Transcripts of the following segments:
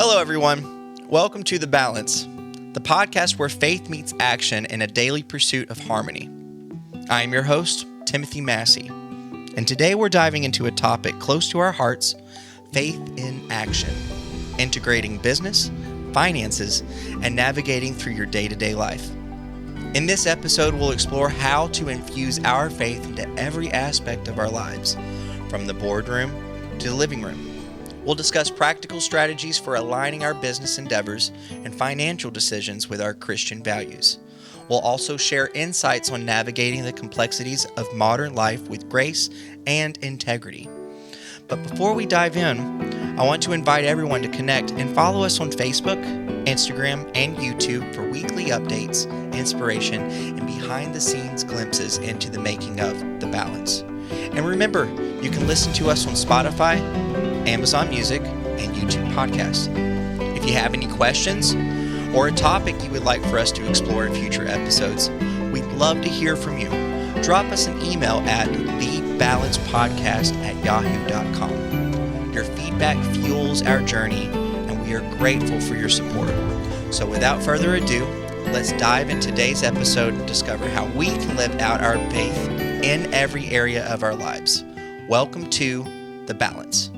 Hello, everyone. Welcome to The Balance, the podcast where faith meets action in a daily pursuit of harmony. I am your host, Timothy Massey, and today we're diving into a topic close to our hearts, faith in action, integrating business, finances, and navigating through your day-to-day life. In this episode, we'll explore how to infuse our faith into every aspect of our lives, from the boardroom to the living room. We'll discuss practical strategies for aligning our business endeavors and financial decisions with our Christian values. We'll also share insights on navigating the complexities of modern life with grace and integrity. But before we dive in, I want to invite everyone to connect and follow us on Facebook, Instagram, and YouTube for weekly updates, inspiration, and behind-the-scenes glimpses into the making of The Balance. And remember, you can listen to us on Spotify, Amazon Music, and YouTube Podcasts. If you have any questions or a topic you would like for us to explore in future episodes, we'd love to hear from you. Drop us an email at thebalancepodcast@yahoo.com. Your feedback fuels our journey, and we are grateful for your support. So without further ado, let's dive into today's episode and discover how we can live out our faith in every area of our lives. Welcome to The Balance.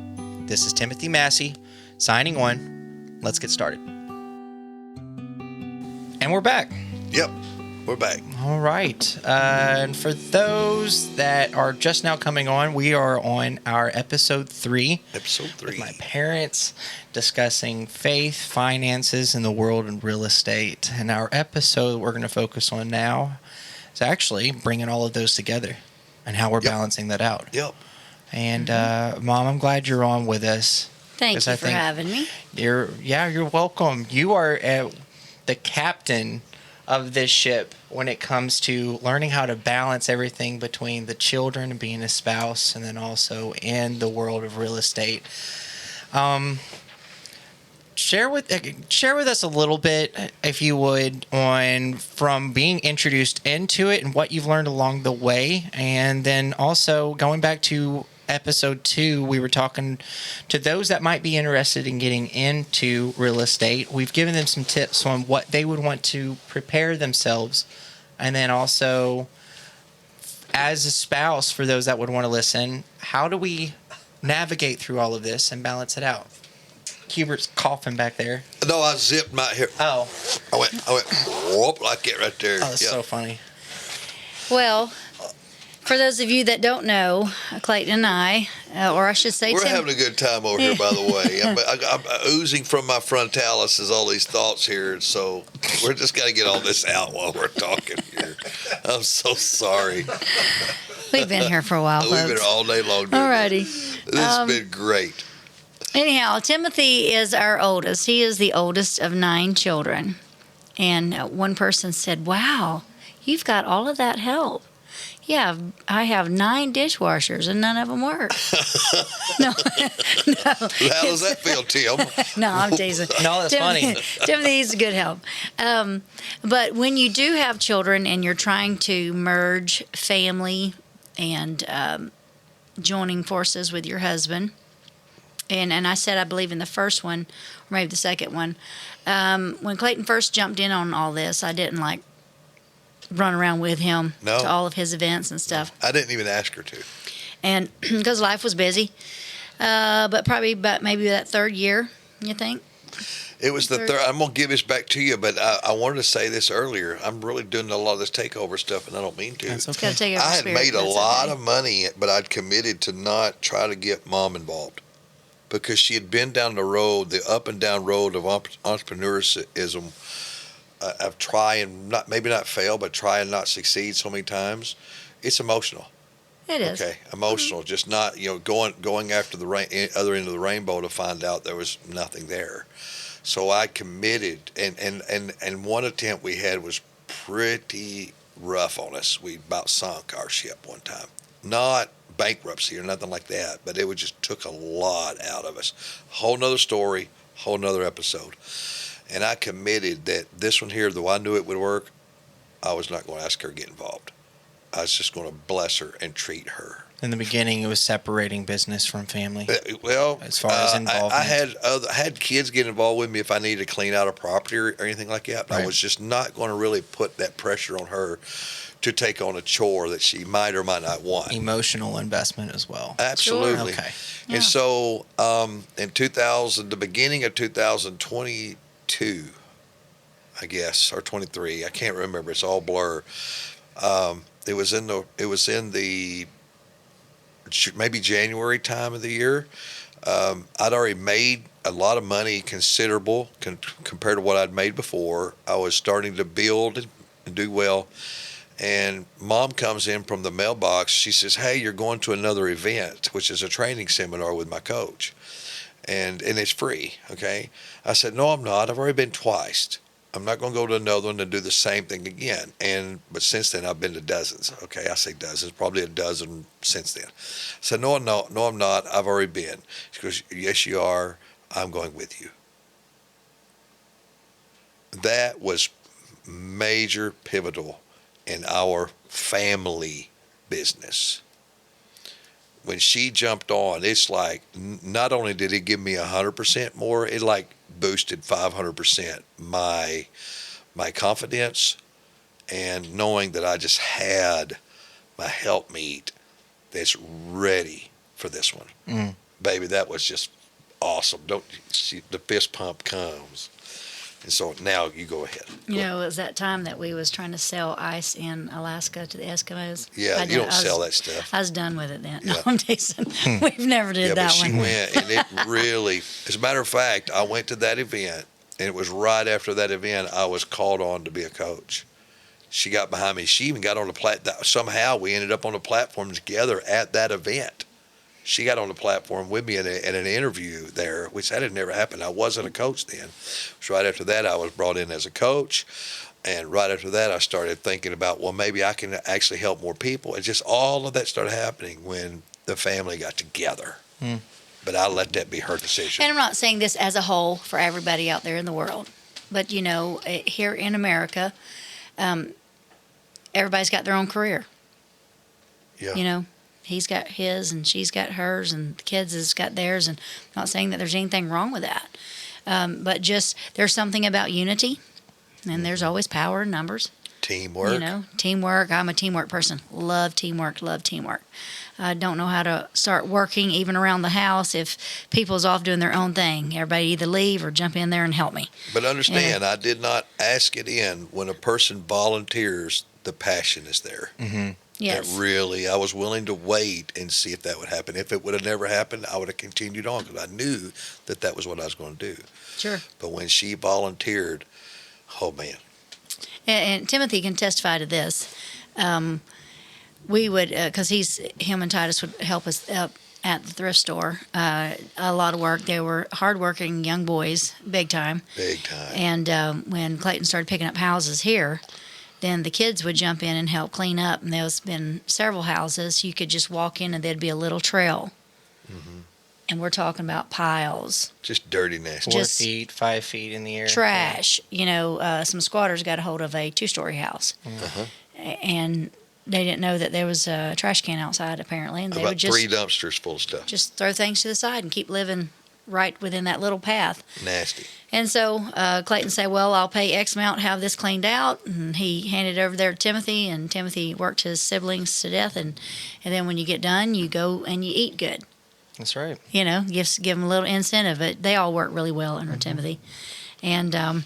This is Timothy Massey, signing on. Let's get started. And we're back. Yep, we're back. All right. And for those that are just now coming on, we are on our episode 3. With my parents discussing faith, finances, and the world and real estate. And our episode we're going to focus on now is actually bringing all of those together and how we're balancing that out. Yep. And Mom, I'm glad you're on with us. Thank you for having me. You're welcome. You are the captain of this ship when it comes to learning how to balance everything between the children and being a spouse, and then also in the world of real estate. Share with us a little bit, if you would, on from being introduced into it and what you've learned along the way, and then also going back to episode 2, we were talking to those that might be interested in getting into real estate. We've given them some tips on what they would want to prepare themselves, and then also as a spouse, for those that would want to listen, how do we navigate through all of this and balance it out? Hubert's coughing back there. No, I zipped my hair. Oh. I went, whoop, like it right there. Oh, that's so funny. Well, for those of you that don't know, Clayton and I, or I should say we're Tim. having a good time over here, by the way. I'm oozing from my frontalis as all these thoughts here, so we're just got to get all this out while we're talking here. I'm so sorry. We've been here for a while, folks. We've been all day long. Alrighty. This has been great. Anyhow, Timothy is our oldest. He is the oldest of 9 children. And one person said, "Wow, you've got all of that help." Yeah, I have 9 dishwashers and none of them work. No. How does that feel, Tim? No, I'm teasing. No, that's funny. Timothy's a good help. But when you do have children and you're trying to merge family and joining forces with your husband, and I said I believe in the first one, or maybe the second one, when Clayton first jumped in on all this, I didn't run around with him to all of his events and stuff. I didn't even ask her to. And because life was busy. But probably about maybe that 3rd year, you think? It was the third. I'm going to give this back to you, but I wanted to say this earlier. I'm really doing a lot of this takeover stuff, and I don't mean to. That's okay. Gotta take over I had spirit, made a that's lot okay. of money, but I'd committed to not try to get Mom involved because she had been down the road, the up and down road of entrepreneurism. I've tried and maybe not fail, but try and not succeed so many times. It's emotional. It is. Okay, emotional. Mm-hmm. Just not going after the other end of the rainbow to find out there was nothing there. So I committed, and one attempt we had was pretty rough on us. We about sunk our ship one time. Not bankruptcy or nothing like that, but it just took a lot out of us. Whole nother story, whole nother episode. And I committed that this one here, though I knew it would work, I was not going to ask her to get involved. I was just going to bless her and treat her. In the beginning, it was separating business from family. Well, As far as involvement. I had kids get involved with me if I needed to clean out a property or anything like that. But Right. I was just not going to really put that pressure on her to take on a chore that she might or might not want. Emotional investment as well. Absolutely. Okay. Yeah. And so in 2000, the beginning of 2022, I guess, or 23, I can't remember. It's all blur. It was in the maybe January time of the year. I'd already made a lot of money, considerable compared to what I'd made before. I was starting to build and do well. And Mom comes in from the mailbox. She says, "Hey, you're going to another event, which is a training seminar with my coach. And it's free, okay?" I said, "No, I'm not. I've already been twice. I'm not going to go to another one and do the same thing again." But since then, I've been to dozens. Okay, I say dozens, probably a dozen since then. I said, no, I'm not. I've already been." She goes, "Yes, you are. I'm going with you." That was major, pivotal in our family business. When she jumped on, it's like, not only did it give me 100% more, it like boosted 500% my confidence, and knowing that I just had my helpmeet that's ready for this one. Mm. Baby, that was just awesome. Don't see the fist pump comes. And so now you go ahead. You know, it was that time that we was trying to sell ice in Alaska to the Eskimos. Yeah, you don't sell that stuff. I was done with it then. Yeah. No, I'm teasing. We've never did Yeah, that but she one. went, and it really, as a matter of fact, I went to that event, and it was right after that event I was called on to be a coach. She got behind me. She even got on the platform. Somehow we ended up on the platform together at that event. She got on the platform with me in an interview there, which that had never happened. I wasn't a coach then. So right after that, I was brought in as a coach. And right after that, I started thinking about, well, maybe I can actually help more people. And just all of that started happening when the family got together. Hmm. But I let that be her decision. And I'm not saying this as a whole for everybody out there in the world, but you know, here in America, everybody's got their own career. Yeah. You know, he's got his and she's got hers and the kids has got theirs. And I'm not saying that there's anything wrong with that. But just there's something about unity, and there's always power in numbers. Teamwork. You know, teamwork. I'm a teamwork person. Love teamwork, love teamwork. I don't know how to start working even around the house if people's off doing their own thing. Everybody either leave or jump in there and help me. But understand, I did not ask it in. When a person volunteers, the passion is there. Mm-hmm. Yes. That really, I was willing to wait and see if that would happen. If it would have never happened, I would have continued on because I knew that was what I was going to do. Sure. But when she volunteered, oh man. And Timothy can testify to this. We would, because him and Titus would help us up at the thrift store. A lot of work. They were hardworking young boys, big time. Big time. And when Clayton started picking up houses here, then the kids would jump in and help clean up. And there's been several houses you could just walk in and there'd be a little trail. Mm-hmm. And we're talking about piles, Just dirty, nasty. 4 Just feet, 5 feet in the air. trash. You know, some squatters got a hold of a 2-story house. Uh-huh. And they didn't know that there was a trash can outside, apparently. And they About would just 3 dumpsters full of stuff. just throw things to the side and keep living right within that little path. Nasty. And so Clayton said, well, I'll pay X amount, have this cleaned out. And he handed it over there to Timothy, and Timothy worked his siblings to death. And then when you get done, you go and you eat good. That's right. You know, give them a little incentive. But they all work really well under Timothy. And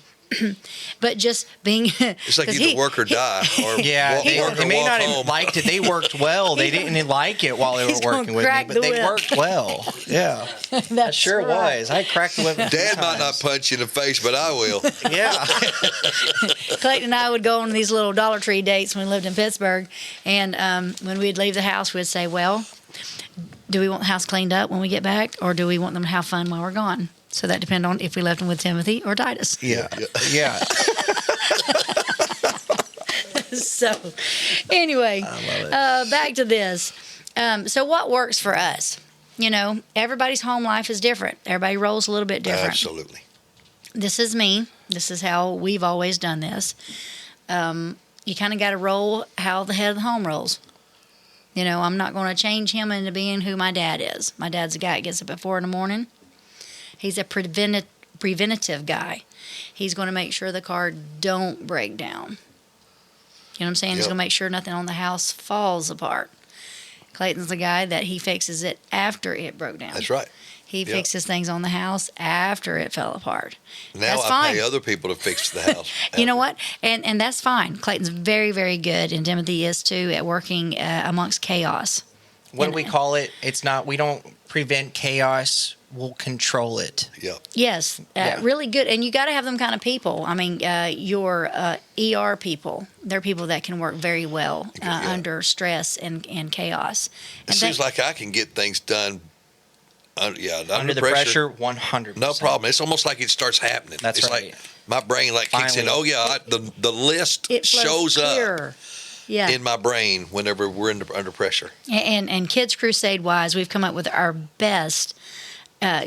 but just being It's like either work or die. Or Yeah, work they or may walk not home. have liked it. They worked well. They didn't like it while they were He's gonna working with me, crack but the they whip. worked well. Yeah, that sure right. was. I cracked the whip. a few Dad might not times. punch you in the face, but I will. Yeah. Clayton and I would go on these little Dollar Tree dates when we lived in Pittsburgh. And when we'd leave the house, we'd say, well, do we want the house cleaned up when we get back, or do we want them to have fun while we're gone? So that depends on if we left them with Timothy or Titus. Yeah. Yeah. So anyway, I love it. back to this. So what works for us? You know, everybody's home life is different. Everybody rolls a little bit different. Absolutely. This is me. This is how we've always done this. You kind of got to roll how the head of the home rolls. You know, I'm not going to change him into being who my dad is. My dad's a guy that gets up at 4 in the morning. He's a preventative guy. He's going to make sure the car don't break down. You know what I'm saying? He's Yep. going to make sure nothing on the house falls apart. Clayton's the guy that he fixes it after it broke down. That's right. He Yep. fixes things on the house after it fell apart. Now That's I fine. pay other people to fix the house. You know what? And that's fine. Clayton's very, very good, and Timothy is too, at working amongst chaos. What do we call it? It's not, we don't prevent chaos, we'll control it. Yep. Yes, Yeah. really good. And you got to have them kind of people. I mean, your ER people, they're people that can work very well Yeah. under stress and chaos. It And seems like I can get things done. Under the pressure, 100%. No problem. It's almost like it starts happening. That's it's right. like my brain like kicks in. Finally. Oh yeah, the list it flows shows up clear. Yeah. in my brain whenever we're under pressure. And Kids Crusade wise, we've come up with our best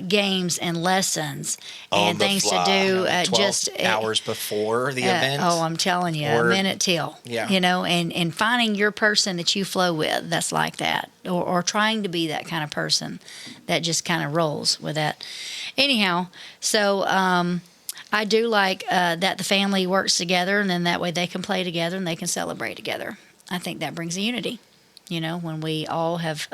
games and lessons On and the things fly. to do 12 just hours before the event. Oh, I'm telling you, Or- a minute till. Yeah. You know, and finding your person that you flow with that's like that, or trying to be that kind of person that just kind of rolls with that. Anyhow, so I do like that the family works together, and then that way they can play together and they can celebrate together. I think that brings a unity. You know, when we all have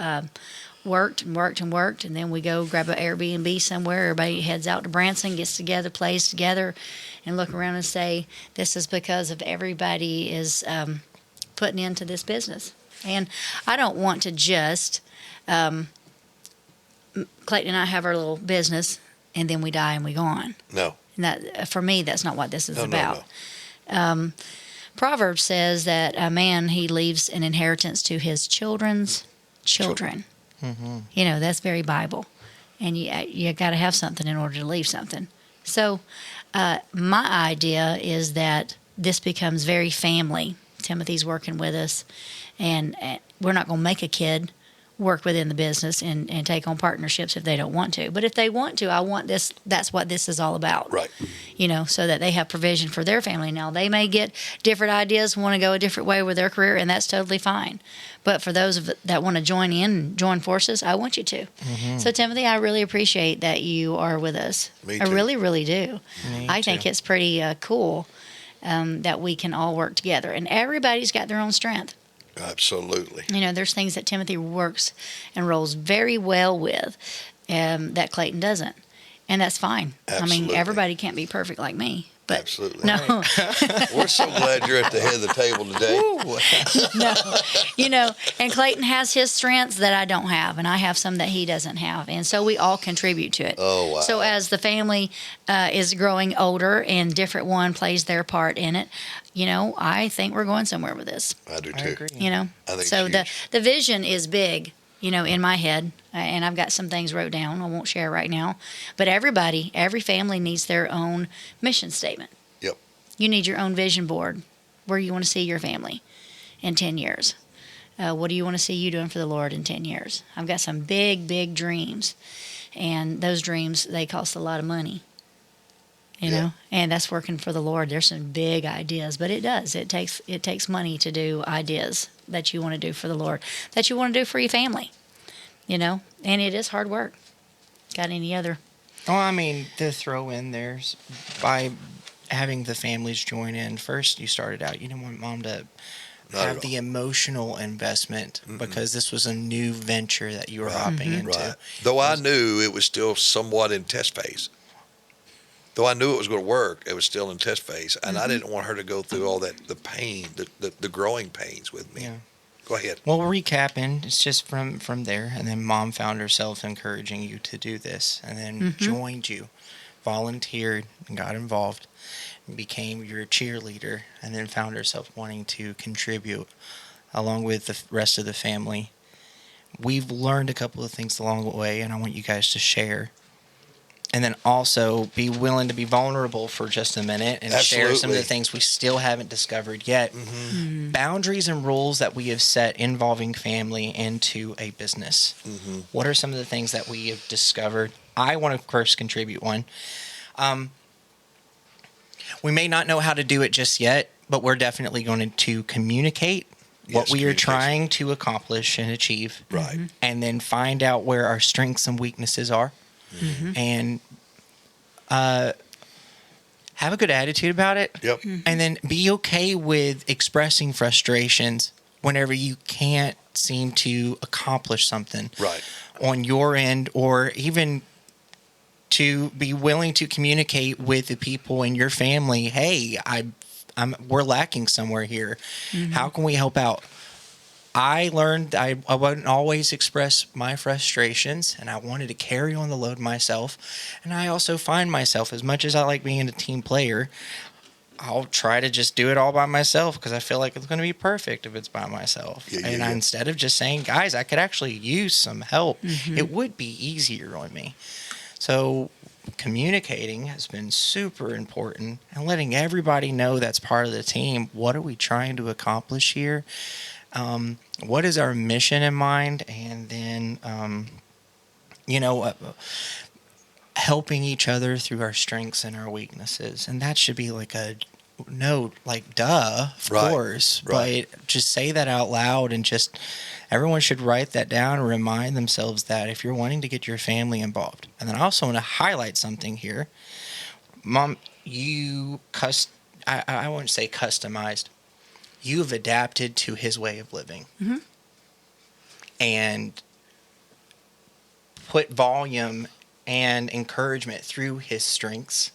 worked, and then we go grab an Airbnb somewhere. Everybody heads out to Branson, gets together, plays together, and look around and say, "This is because of everybody is putting into this business." And I don't want to just Clayton and I have our little business, and then we die and we go on. No. And that, for me, that's not what this is No, about. no. Proverbs says that a man, he leaves an inheritance to his children's children. You know, that's very Bible. And you got to have something in order to leave something. So my idea is that this becomes very family. Timothy's working with us, and we're not going to make a kid work within the business and take on partnerships if they don't want to. But if they want to, I want this. That's what this is all about. Right. You know, so that they have provision for their family. Now, they may get different ideas, want to go a different way with their career, and that's totally fine. But for those that want to join in and join forces, I want you to. So, Timothy, I really appreciate that you are with us. Me I too. really, really do. Me I think too. it's pretty cool that we can all work together. And everybody's got their own strength. Absolutely. You know, there's things that Timothy works and rolls very well with that Clayton doesn't. And that's fine. I Absolutely. mean, everybody can't be perfect like me. But Absolutely. no, We're so glad you're at the head of the table today. no. You know, and Clayton has his strengths that I don't have, and I have some that he doesn't have. And so we all contribute to it. Oh, wow. So as the family is growing older and different one plays their part in it, you know, I think we're going somewhere with this. I do I too. agree. You know, I think so it's the huge. the vision is big. You know, in my head, and I've got some things wrote down. I won't share right now, but every family needs their own mission statement. Yep. You need your own vision board. Where you want to see your family in 10 years. What do you want to see you doing for the Lord in 10 years? I've got some big, big dreams, and those dreams, they cost a lot of money. You Yeah. know, and that's working for the Lord. There's some big ideas, but it does. It takes money to do ideas that you want to do for the Lord, that you want to do for your family. You know, and it is hard work. Got any other? Well, I mean, to throw in there's by having the families join in. First, you started out, you didn't want mom to Not at have all. the emotional investment because this was a new venture that you were hopping into. Right. Though I knew it was still somewhat in test phase. Though I knew it was going to work, it was still in test phase. And I didn't want her to go through all that, the pain, the growing pains with me. Yeah. Go ahead. Well, recapping, it's just from there, and then mom found herself encouraging you to do this, and then joined you, volunteered, and got involved, and became your cheerleader, and then found herself wanting to contribute along with the rest of the family. We've learned a couple of things along the way, and I want you guys to share. And then also be willing to be vulnerable for just a minute and share some of the Absolutely. things we still haven't discovered yet. Boundaries and rules that we have set involving family into a business. What are some of the things that we have discovered? I want to first contribute one. We may not know how to do it just yet, but we're definitely going to communicate what Yes, we are communication. trying to accomplish and achieve, Right. and then find out where our strengths and weaknesses are, and have a good attitude about it. Yep. And then be okay with expressing frustrations whenever you can't seem to accomplish something Right. on your end, or even to be willing to communicate with the people in your family. Hey, we're lacking somewhere here. How can we help out? I learned I wouldn't always express my frustrations, and I wanted to carry on the load myself. And I also find myself, as much as I like being a team player, I'll try to just do it all by myself because I feel like it's going to be perfect if it's by myself. Yeah, and yeah. instead of just saying, guys, I could actually use some help, it would be easier on me. So communicating has been super important, and letting everybody know that's part of the team. What are we trying to accomplish here? What is our mission in mind? And then, helping each other through our strengths and our weaknesses. And that should be like a no, like, duh, of Right, course. right. But just say that out loud, and just everyone should write that down and remind themselves that if you're wanting to get your family involved. And then I also want to highlight something here. Mom, I wouldn't say customized. You've adapted to his way of living. And put volume and encouragement through his strengths,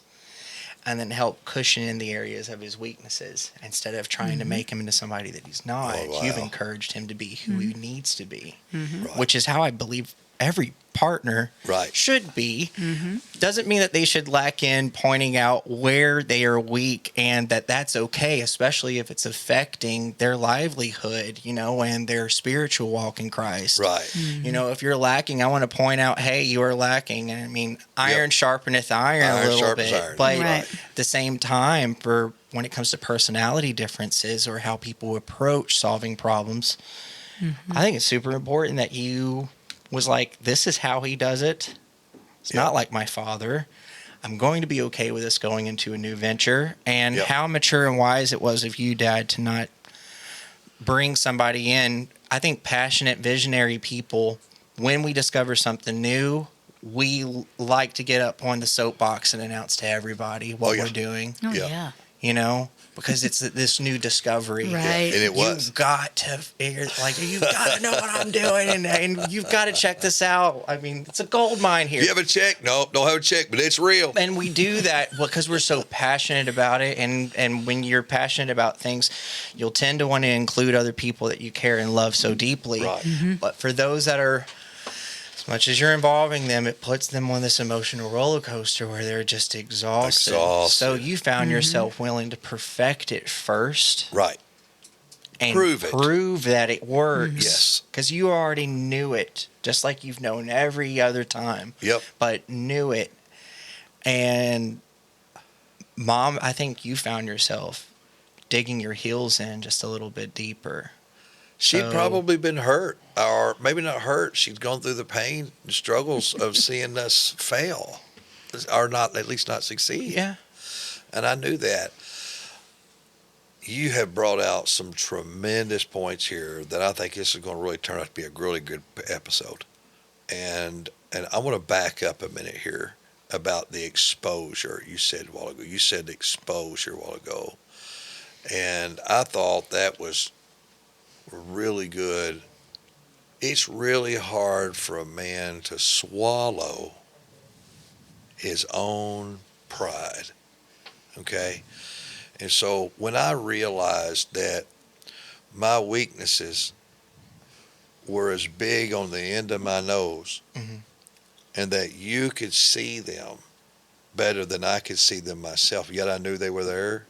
and then help cushion in the areas of his weaknesses instead of trying to make him into somebody that he's not. Oh, wow. You've encouraged him to be who he needs to be, Right. which is how I believe every partner Right. should be. Doesn't mean that they should lack in pointing out where they are weak, and that's okay, especially if it's affecting their livelihood, and their spiritual walk in Christ. Right. If you're lacking, I want to point out, hey, you are lacking. And I mean, iron sharpeneth iron, Iron a little sharpens bit. iron. But Right. at the same time, for when it comes to personality differences or how people approach solving problems, I think it's super important that you was like, this is how he does it. It's Yeah. not like my father. I'm going to be okay with this going into a new venture. And Yep. how mature and wise it was of you, Dad, to not bring somebody in. I think passionate, visionary people, when we discover something new, we like to get up on the soapbox and announce to everybody what Oh, yeah. we're doing, Oh, Yeah. yeah. because it's this new discovery. Right. And it was. You've got to figure, you've got to know what I'm doing, and you've got to check this out. I mean, it's a gold mine here. You have a check? No, don't have a check, but it's real. And we do that because we're so passionate about it. And when you're passionate about things, you'll tend to want to include other people that you care and love so deeply. Right. But for those that are, as much as you're involving them, it puts them on this emotional roller coaster where they're just exhausted. So you found yourself willing to perfect it first. Right. And Prove it. prove that it works. Yes. Because you already knew it, just like you've known every other time. Yep. But knew it. And Mom, I think you found yourself digging your heels in just a little bit deeper. She'd So- probably been hurt, or maybe not hurt. She'd gone through the pain and struggles of seeing us fail, or not, at least not succeed. Yeah. And I knew that. You have brought out some tremendous points here that I think this is going to really turn out to be a really good episode. And I want to back up a minute here about the exposure you said a while ago. You said exposure a while ago. And I thought that was really good. It's really hard for a man to swallow his own pride. Okay? And so when I realized that my weaknesses were as big on the end of my nose, and that you could see them better than I could see them myself, yet I knew they were there.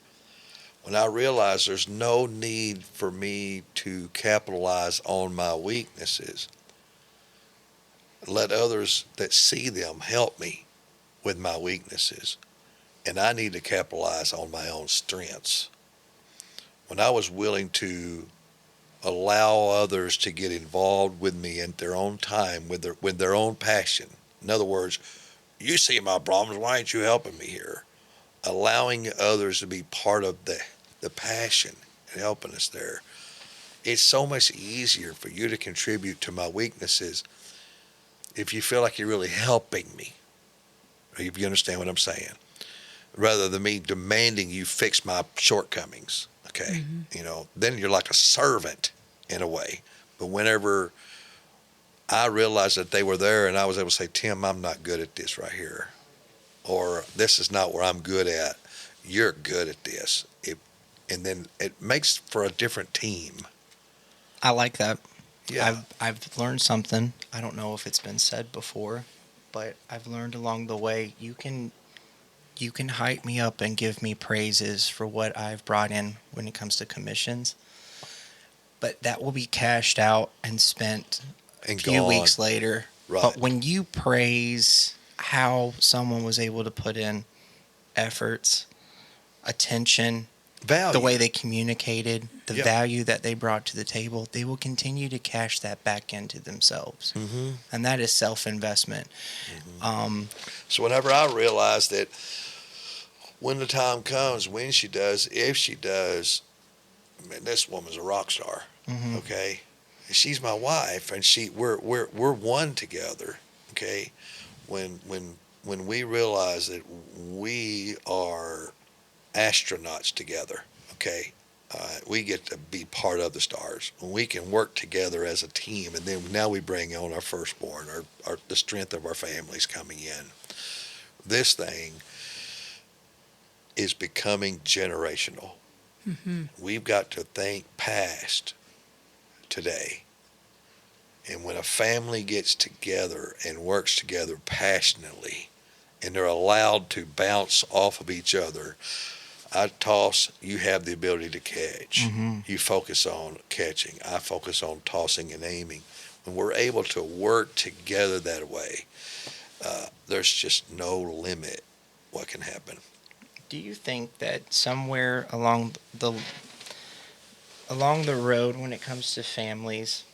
When I realized there's no need for me to capitalize on my weaknesses, let others that see them help me with my weaknesses, and I need to capitalize on my own strengths. When I was willing to allow others to get involved with me at their own time, with their own passion. In other words, you see my problems, why aren't you helping me here? Allowing others to be part of the passion and helping us there. It's so much easier for you to contribute to my weaknesses if you feel like you're really helping me, if you understand what I'm saying, rather than me demanding you fix my shortcomings. Okay. Then you're like a servant in a way. But whenever I realized that they were there and I was able to say, Tim, I'm not good at this right here, or this is not where I'm good at, you're good at this. And then it makes for a different team. I like that. Yeah. I've learned something. I don't know if it's been said before, but I've learned along the way, you can hype me up and give me praises for what I've brought in when it comes to commissions, but that will be cashed out and spent a few weeks later. Right. But when you praise how someone was able to put in efforts, attention, Value. the way they communicated, the Yep. value that they brought to the table, they will continue to cash that back into themselves. Mm-hmm. And that is self-investment. So whenever I realize that when the time comes, when she does, if she does, man, this woman's a rock star. Mhm. Okay, she's my wife, and we're one together. Okay, when we realize that we are astronauts together. Okay, we get to be part of the stars when we can work together as a team, and then now we bring on our firstborn, the strength of our families coming in. This thing is becoming generational. Mm-hmm. We've got to think past today. And when a family gets together and works together passionately, and they're allowed to bounce off of each other, I toss, you have the ability to catch. Mhm. You focus on catching. I focus on tossing and aiming. When we're able to work together that way, there's just no limit what can happen. Do you think that somewhere along the road when it comes to families,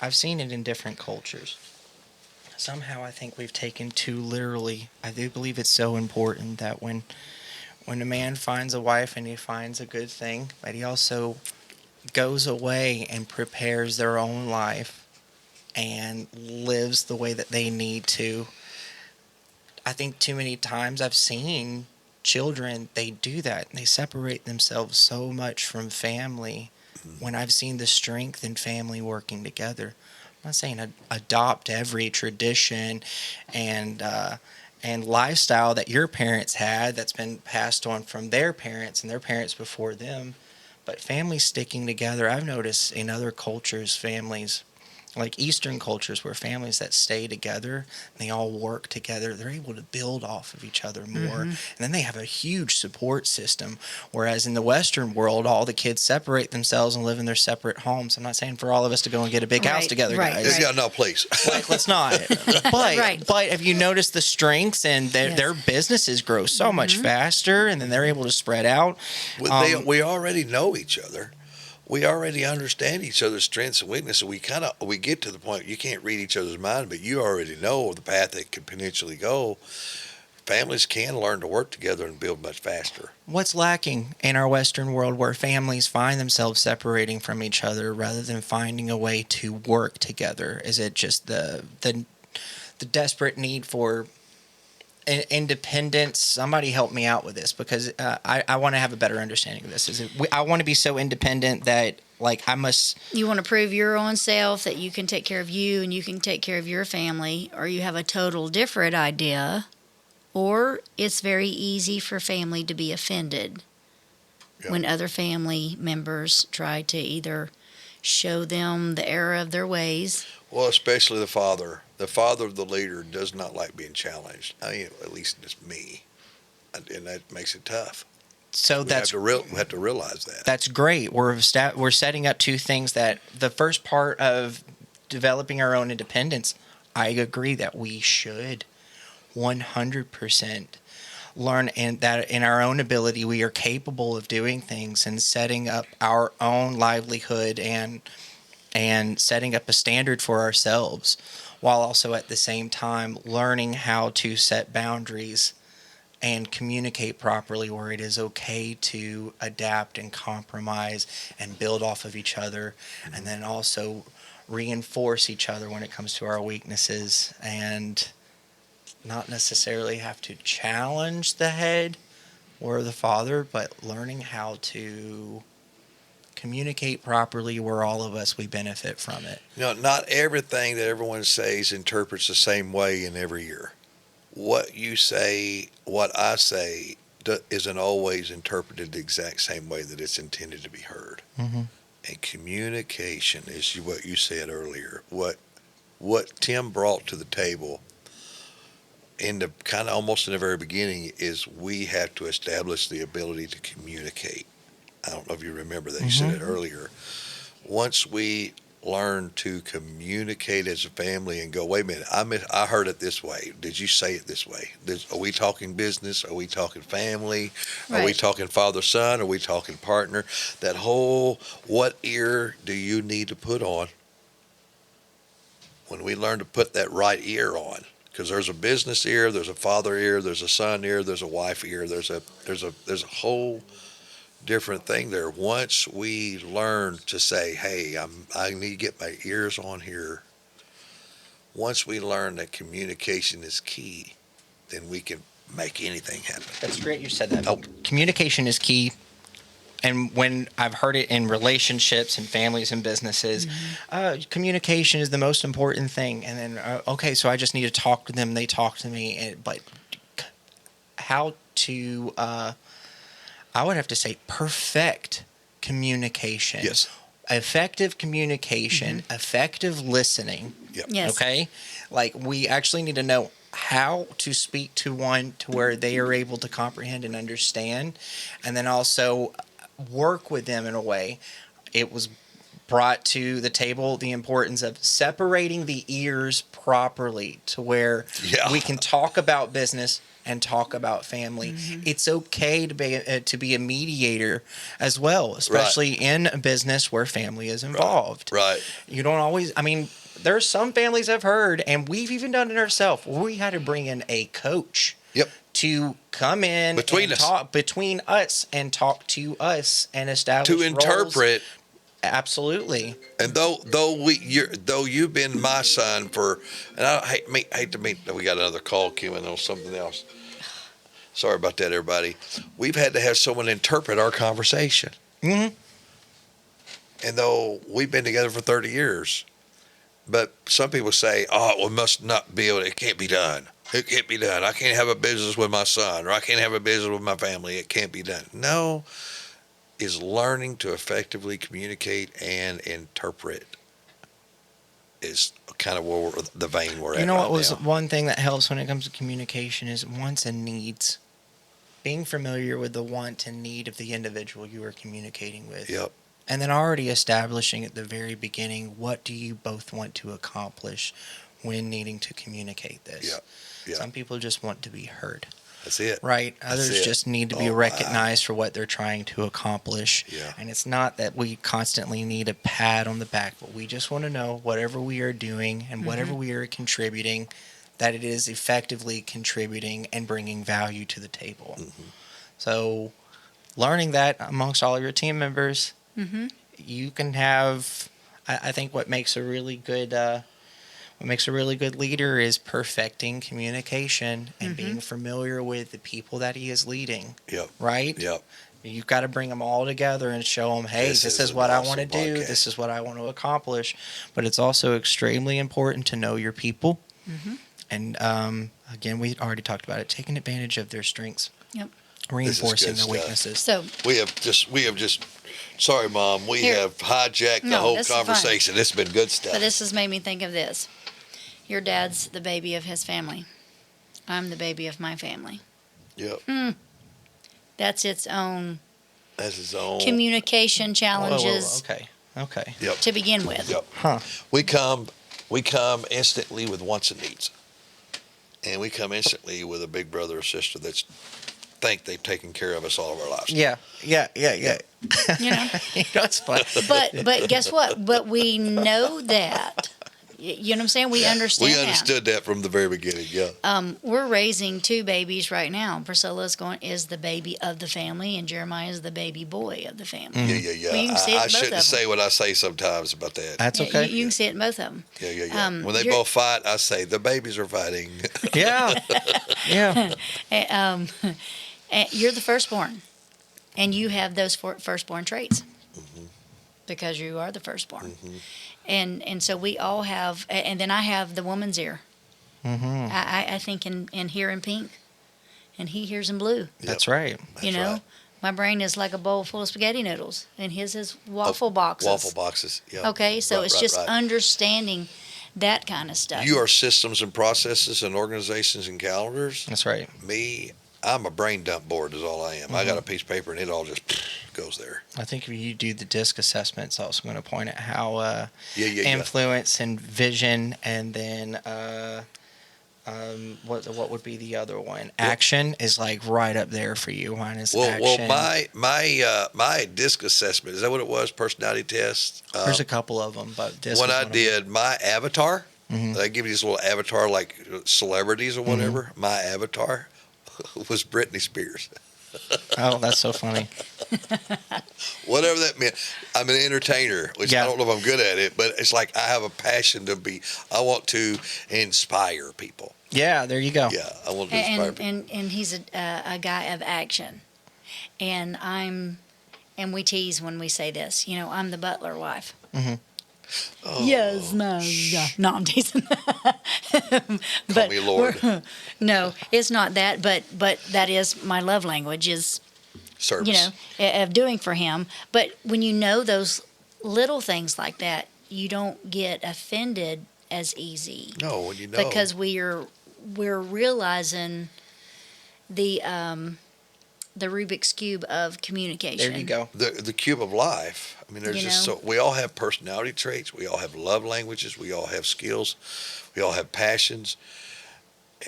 I've seen it in different cultures. Somehow I think we've taken too literally. I do believe it's so important that when a man finds a wife and he finds a good thing, that he also goes away and prepares their own life and lives the way that they need to. I think too many times I've seen children, they do that. They separate themselves so much from family when I've seen the strength in family working together. I'm not saying adopt every tradition and lifestyle that your parents had that's been passed on from their parents and their parents before them, but families sticking together. I've noticed in other cultures, families, like Eastern cultures, where families that stay together, they all work together, they're able to build off of each other more. Mm-hmm. And then they have a huge support system. Whereas in the Western world, all the kids separate themselves and live in their separate homes. I'm not saying for all of us to go and get a big house Right, together, right, guys. right. Yeah, no, please. Like, let's not. But Right. but have you noticed the strengths and their businesses grow so much faster, and then they're able to spread out. We already know each other. We already understand each other's strengths and weaknesses. We get to the point you can't read each other's mind, but you already know the path they could potentially go. Families can learn to work together and build much faster. What's lacking in our Western world where families find themselves separating from each other rather than finding a way to work together? Is it just the desperate need for independence? Somebody help me out with this, because I want to have a better understanding of this. I want to be so independent that, like, I must... You want to prove your own self that you can take care of you and you can take care of your family, or you have a total different idea, or it's very easy for family to be offended when other family members try to either show them the error of their ways. Well, especially the father. The father of the leader does not like being challenged. I mean, at least it's me. And that makes it tough. So We have to realize that. That's great. We're setting up two things. That the first part of developing our own independence, I agree that we should 100% learn, and that in our own ability we are capable of doing things and setting up our own livelihood and setting up a standard for ourselves, while also at the same time learning how to set boundaries and communicate properly, where it is okay to adapt and compromise and build off of each other, and then also reinforce each other when it comes to our weaknesses, and not necessarily have to challenge the head or the father, but learning how to communicate properly where all of us, we benefit from it. Not everything that everyone says interprets the same way in every ear. What you say, what I say, isn't always interpreted the exact same way that it's intended to be heard. Mm-hmm. And communication is what you said earlier. What Tim brought to the table in the kind of almost in the very beginning is we have to establish the ability to communicate. I don't know if you remember that. You said it earlier. Once we learn to communicate as a family and go, wait a minute, I heard it this way. Did you say it this way? Are we talking business? Are we talking family? Are we Right. talking father-son? Are we talking partner? That whole, what ear do you need to put on? When we learn to put that right ear on, because there's a business ear, there's a father ear, there's a son ear, there's a wife ear, there's a whole different thing there. Once we learn to say, hey, I need to get my ears on here. Once we learn that communication is key, then we can make anything happen. That's great you said that. Oh. Communication is key. And when I've heard it in relationships and families and businesses, communication is the most important thing. And then, okay, so I just need to talk to them. They talk to me. But how to, I would have to say, perfect communication. Yes. Effective communication, effective listening. Yep. Yes. Okay? Like, we actually need to know how to speak to one to where they are able to comprehend and understand, and then also work with them in a way. It was brought to the table the importance of separating the ears properly to where we can talk about business and talk about family. It's okay to be a mediator as well, especially in a business where family is involved. Right. You don't always, I mean, there's some families I've heard, and we've even done it ourselves, where we had to bring in a coach Yep. to come in Between and us. talk between us and talk to us and establish To roles. interpret. Absolutely. And though you've been my son for, and I hate to meet. We got another call queuing on something else. Sorry about that, everybody. We've had to have someone interpret our conversation. Mm-hmm. And though we've been together for 30 years, but some people say, "Oh, it must not be able. It can't be done. It can't be done. I can't have a business with my son, or I can't have a business with my family. It can't be done." No. Is learning to effectively communicate and interpret is kind of where the vein we're at. You know right what was now. one thing that helps when it comes to communication is wants and needs. Being familiar with the want and need of the individual you are communicating with. Yep. And then already establishing at the very beginning, what do you both want to accomplish when needing to communicate this? Yep. Yep. Some people just want to be heard. That's it. Right. Others it. just need to be Oh, recognized for what they're trying to accomplish. Yeah. And it's not that we constantly need a pat on the back, but we just want to know whatever we are doing and whatever we are contributing, that it is effectively contributing and bringing value to the table. So learning that amongst all of your team members, you can have, I think what makes a really good leader is perfecting communication and being familiar with the people that he is leading. Yep. Right? Yep. You've got to bring them all together and show them, hey, This this is is what an I want to awesome do. podcast. This is what I want to accomplish. But it's also extremely important to know your people. And again, we already talked about it, taking advantage of their strengths. Yep. Reinforcing good their stuff. weaknesses. So We have just. Sorry, Mom. We Here. have hijacked the No, whole this is fine. conversation. It's been good stuff. But this has made me think of this. Your dad's the baby of his family. I'm the baby of my family. Yep. That's its own That's his own. communication Whoa, challenges Okay. Yep. to begin with. Yep. Huh. We come instantly with wants and needs, and we come instantly with a big brother or sister that's think they've taken care of us all of our lives. Yeah. You know. You know, it's fun. But guess what? But we know that You know what I'm saying? We understand We that. understood that from the very beginning. Yeah. We're raising 2 babies right now. Priscilla is the baby of the family, and Jeremiah is the baby boy of the family. Yeah. Well, you can see it in I both of shouldn't them. say what I say sometimes about that. That's Yeah, okay. You can see it in both of them. Yeah. When they you're- both fight, I say the babies are fighting. Yeah. Yeah. And you're the firstborn, and you have those firstborn traits because you are the firstborn. And so we all have, and then I have the woman's ear. Mm-hmm. I think and hear in pink, and he hears in blue. That's right. You know, right. my brain is like a bowl full of spaghetti noodles, and his is waffle boxes. Waffle boxes. Yeah. Okay, so Right, it's right, just right. understanding that kind of stuff. You are systems and processes and organizations and calendars. That's right. Me, I'm a brain dump board is all I am. I got a piece of paper and it all just goes there. I think if you do the DISC assessment, it's also going to point at how Yeah. influence and vision, and then what would be the other one? Action is like right up there for you. Mine is action. My DISC assessment, is that what it was? Personality test? There's a couple of them, but DISC When is I one of them. did my avatar, Mhm. they give you this little avatar like celebrities or whatever. My avatar was Britney Spears. Oh, that's so funny. Whatever that meant. I'm an entertainer, which Yeah. I don't know if I'm good at it, but it's like I have a passion I want to inspire people. Yeah, there you go. Yeah, I want to inspire people. And he's a guy of action, and we tease when we say this. You know, I'm the butler wife. Oh, Yes, no, no, I'm teasing. Call me Lord. No, it's not that, but that is my love language is, Service. you know, of doing for him. But when you know those little things like that, you don't get offended as easy No, when you know. because we're realizing the Rubik's Cube of communication. There you go. The cube of life. I mean, there's You just know? so we all have personality traits. We all have love languages. We all have skills. We all have passions.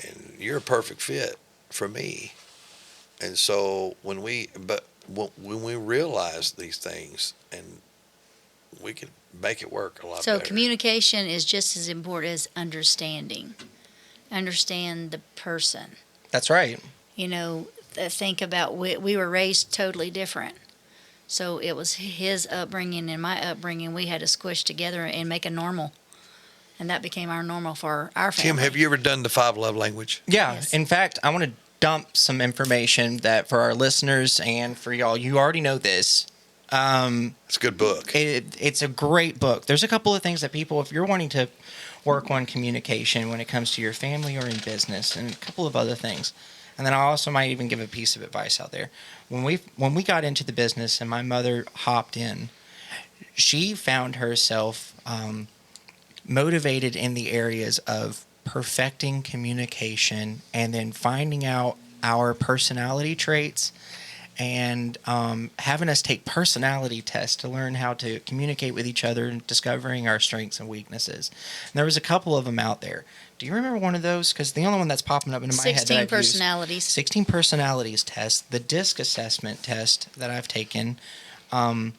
And you're a perfect fit for me. And so when we realize these things, and we can make it work a lot So better. communication is just as important as understanding. Understand the person. That's right. You know, think about we were raised totally different. So it was his upbringing and my upbringing. We had to squish together and make a normal. And that became our normal for our family. Tim, have you ever done the 5 love language? Yeah. Yes. In fact, I want to dump some information that for our listeners and for y'all, you already know this. It's a good book. It's a great book. There's a couple of things that people, if you're wanting to work on communication when it comes to your family or in business, and a couple of other things. And then I also might even give a piece of advice out there. When we got into the business and my mother hopped in, she found herself motivated in the areas of perfecting communication and then finding out our personality traits and having us take personality tests to learn how to communicate with each other and discovering our strengths and weaknesses. And there was a couple of them out there. Do you remember one of those? Because the only one that's popping up into my head that 16 I've used, personalities. 16 personalities test, the DISC assessment test that I've taken. And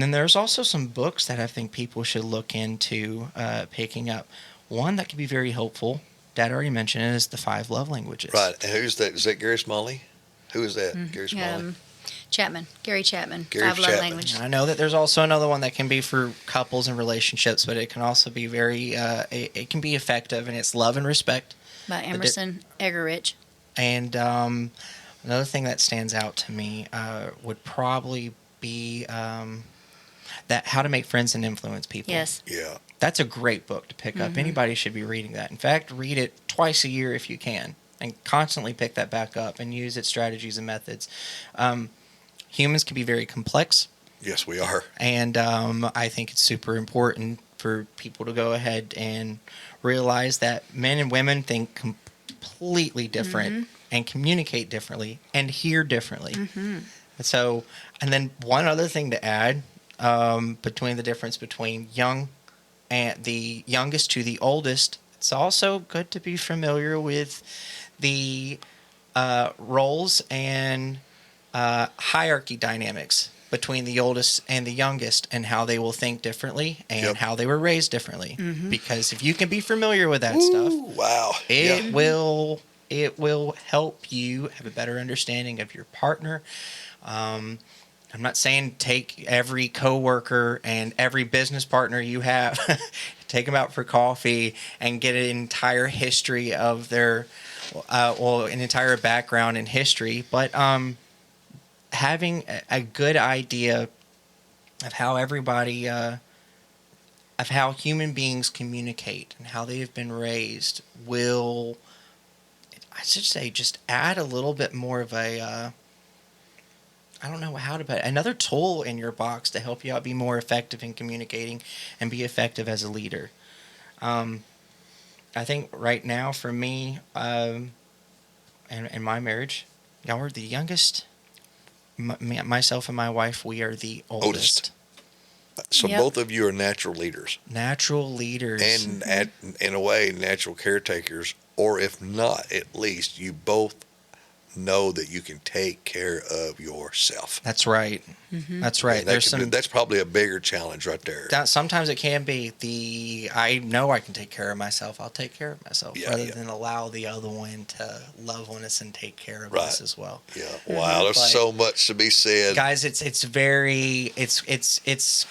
then there's also some books that I think people should look into picking up. One that could be very helpful, Dad already mentioned it, is the 5 love languages. Right. And who's that? Is that Gary Smalley? Who is that? Gary Smalley? Gary Chapman. Gary 5 love Chapman. language. And I know that there's also another one that can be for couples and relationships, but it can also be very, it can be effective, and it's love and respect. By Emerson Eggerichs. And another thing that stands out to me would probably be that How to Make Friends and Influence People. Yes. Yeah. That's a great book to pick up. Anybody should be reading that. In fact, read it twice a year if you can, and constantly pick that back up and use its strategies and methods. Humans can be very complex. Yes, we are. And I think it's super important for people to go ahead and realize that men and women think completely different and communicate differently and hear differently. And so, and then one other thing to add between the difference between young and the youngest to the oldest, it's also good to be familiar with the roles and hierarchy dynamics between the oldest and the youngest and how they will think differently and Yep. how they were raised differently. Because if you can be familiar with that stuff, Ooh, wow. it will help you have a better understanding of your partner. I'm not saying take every coworker and every business partner you have, take them out for coffee and get an entire history of their, an entire background and history. But having a good idea of how everybody, of how human beings communicate and how they have been raised will, I should say, just add a little bit more of a, I don't know how to put it, another tool in your box to help you out be more effective in communicating and be effective as a leader. I think right now for me, and my marriage, y'all are the youngest. Myself and my wife, we are the oldest. So Yep. both of you are natural leaders. Natural leaders. And in a way, natural caretakers, or if not, at least you both know that you can take care of yourself. That's right. That's right. And There's that's probably a bigger challenge right there. sometimes it can be I know I can take care of myself. I'll take care of myself Yeah, rather yeah. than allow the other one to love on us and take care of Right. us as well. Yeah. Wow. There's Like- so much to be said. Guys, it's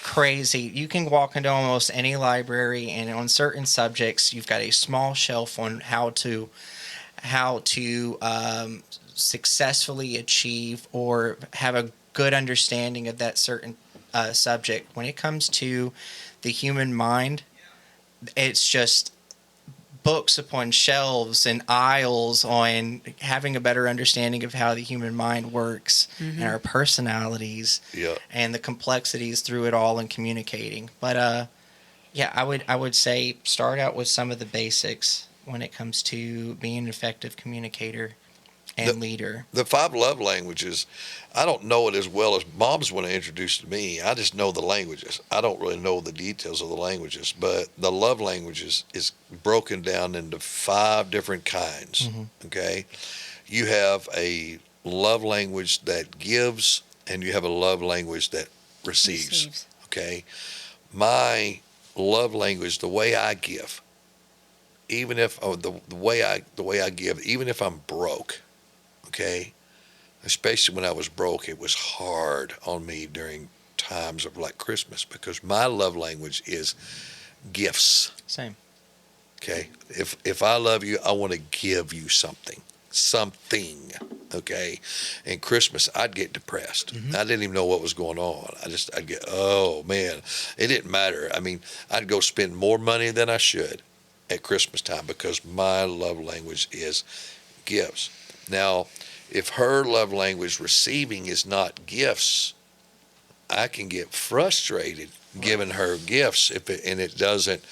crazy. You can walk into almost any library, and on certain subjects, you've got a small shelf on how to successfully achieve or have a good understanding of that certain subject. When it comes to the human mind, it's just books upon shelves and aisles on having a better understanding of how the human mind works and our personalities Yeah. and the complexities through it all and communicating. But yeah, I would say start out with some of the basics when it comes to being an effective communicator and leader. The 5 love languages, I don't know it as well as Mom's when I introduced to me. I just know the languages. I don't really know the details of the languages, but the love languages is broken down into 5 different kinds. Okay. You have a love language that gives, and you have a love language that receives. Okay. My love language, the way I give, even if the way I give, even if I'm broke, okay, especially when I was broke, it was hard on me during times of like Christmas because my love language is gifts. Same. Okay, if I love you, I want to give you something. Okay, and Christmas I'd get depressed. I didn't even know what was going on. I'd get, oh man, it didn't matter. I mean, I'd go spend more money than I should at Christmas time because my love language is gifts. Now, if her love language receiving is not gifts, I can get frustrated giving her gifts and it doesn't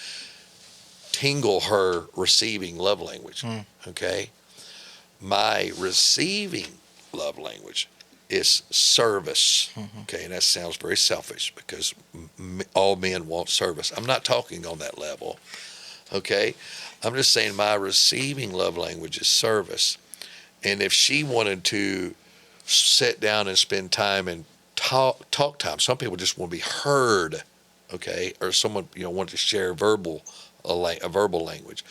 tingle her receiving love language. Okay, my receiving love language is service. Okay, and that sounds very selfish because all men want service. I'm not talking on that level. Okay, I'm just saying my receiving love language is service. And if she wanted to sit down and spend time and talk time, some people just want to be heard, okay, or someone wanted to share a verbal language.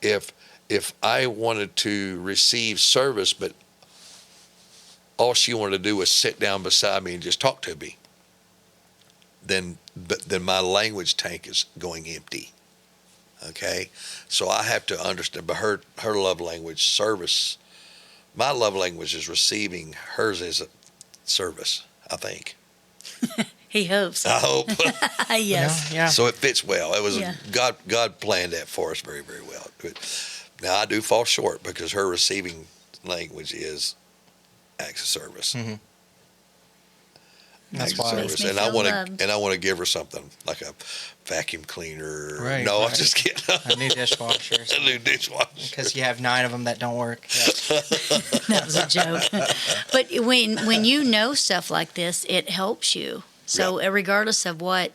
If I wanted to receive service, but all she wanted to do was sit down beside me and just talk to me, then my language tank is going empty. Okay, so I have to understand. But her love language, service. My love language is receiving. Hers is service, I think. He hopes. I hope. Yes. Yeah. So it fits well. It was Yeah. God planned that for us very, very well. Now I do fall short because her receiving language is acts of service. That's Acts of why. Makes service. me And I feel want loved. to give her something like a vacuum cleaner. Right, No, I'm right. just kidding. A new dishwasher. A new dishwasher. Because you have 9 of them that don't work. That was a joke. But when you know stuff like this, it helps you. So regardless of where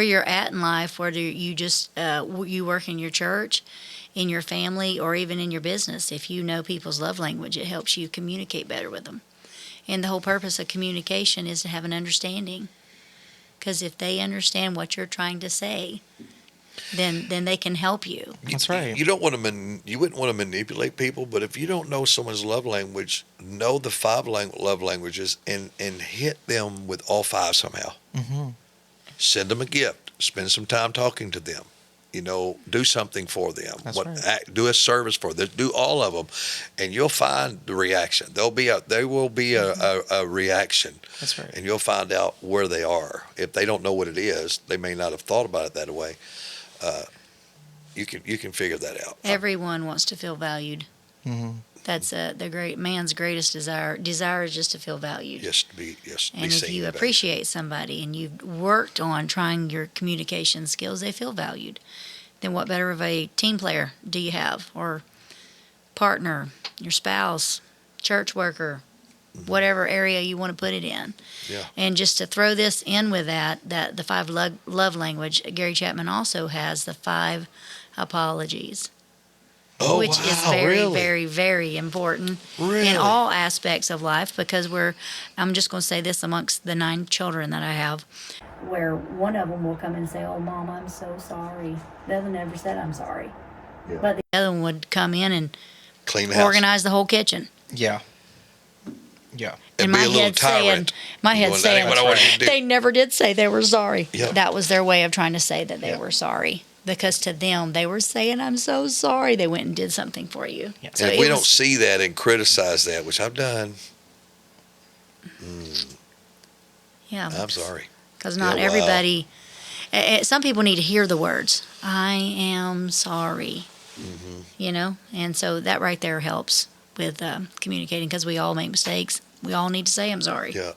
you're at in life, whether you just you work in your church, in your family, or even in your business, if you know people's love language, it helps you communicate better with them. And the whole purpose of communication is to have an understanding. Because if they understand what you're trying to say, then they can help you. That's right. You don't want to you wouldn't want to manipulate people, but if you don't know someone's love language, know the five love languages and hit them with all five somehow. Mm-hmm. Send them a gift. Spend some time talking to them. Do something for them. That's right. Do a service for them. Do all of them, and you'll find the reaction. There will be a reaction. That's right. And you'll find out where they are. If they don't know what it is, they may not have thought about it that way. You can figure that out. Everyone wants to feel valued. Mm-hmm. That's the great man's greatest desire. Desire is just to feel valued. Yes, to be And if seen you and valued. appreciate somebody and you've worked on trying your communication skills, they feel valued. Then what better of a team player do you have? Or partner, your spouse, church worker, whatever area you want to put it in. Yeah. And just to throw this in with that the five love language, Gary Chapman also has the 5 apologies. Oh, Which is wow, very, really? very, very important Really? in all aspects of life, because I'm just going to say this amongst the 9 children that I have, where one of them will come and say, "Oh, Mom, I'm so sorry." The other never said, "I'm sorry." Yeah. But the other one would come in and Clean the house. organize the whole kitchen. Yeah. Yeah. And And be my a little head saying, tyrant. That ain't what I want you to do. they never did say they were sorry. Yeah. That was their way of trying to say that they Yeah. were sorry. Because to them, they were saying, "I'm so sorry." They went and did something for you. Yeah. So And if it we don't was- see that and criticize that, which I've done, yeah, I'm sorry. because not Yeah, wow. everybody. Some people need to hear the words, "I am sorry." And so that right there helps with communicating, because we all make mistakes. We all need to say, "I'm sorry." Yeah.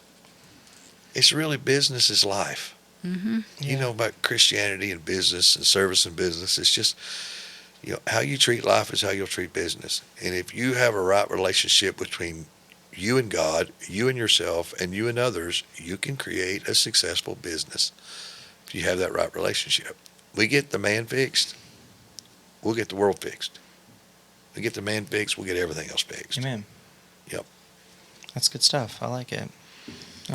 It's really business is life. Mm-hmm. You know about Christianity and business and service and business. It's just, how you treat life is how you'll treat business. And if you have a right relationship between you and God, you and yourself, and you and others, you can create a successful business if you have that right relationship. We get the man fixed, we'll get the world fixed. We get the man fixed, we'll get everything else fixed. Amen. Yep. That's good stuff. I like it.